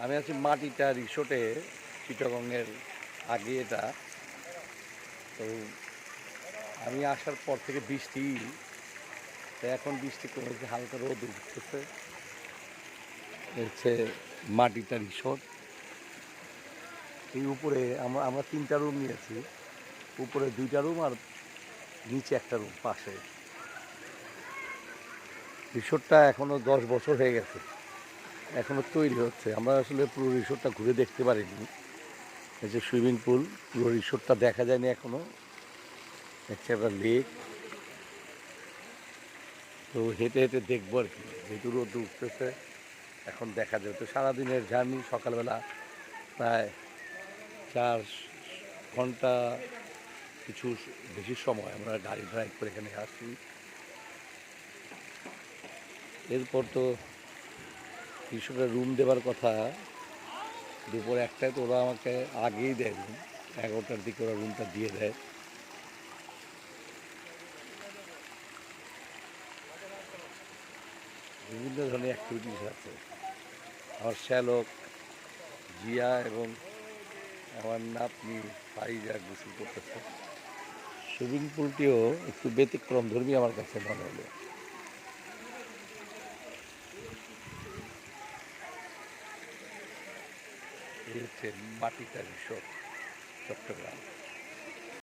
আমি আছি মাটিটা রিসোর্টে, চিটাগংয়ের আগে এটা। তো আমি আসার পর থেকে বৃষ্টি, তো এখন বৃষ্টি কমেছে, হালকা রোদ উঠতেছে। হচ্ছে মাটিটা রিসোর্ট। এই উপরে আমরা আমরা 3টা রুম নিয়েছি, উপরে 2টা রুম আর নিচে একটা রুম পাশে। রিসোর্টটা এখনও 10 বছর হয়ে গেছে, এখনও তৈরি হচ্ছে। আমরা আসলে পুরো রিসোর্টটা ঘুরে দেখতে পারিনি। এই যে সুইমিং পুল, পুরো রিসোর্টটা দেখা যায়নি এখনও। হচ্ছে একটা লেক, তো হেঁটে হেঁটে দেখবো আর কি। যেহেতু রোদ উঠতেছে এখন দেখা যাবে। তো সারাদিনের জার্নি, সকালবেলা প্রায় 4 ঘন্টা কিছু বেশি সময় আমরা গাড়ি ড্রাইভ করে এখানে আসি। এরপর তো রিসোর্টে রুম দেওয়ার কথা দুপুর 1টায়, তো ওরা আমাকে আগেই দেয় রুম, 11টার দিকে ওরা রুমটা দিয়ে দেয়। বিভিন্ন ধরনের অ্যাক্টিভিটিস আছে। আমার শ্যালক, জিয়া এবং আমার নাতনি ফারিজা গোসল করতেছে। সুইমিং পুলটিও একটু ব্যতিক্রম ধর্মী আমার কাছে মনে হলো। এই হচ্ছে মাটিটা রিসোর্ট, চট্টগ্রাম।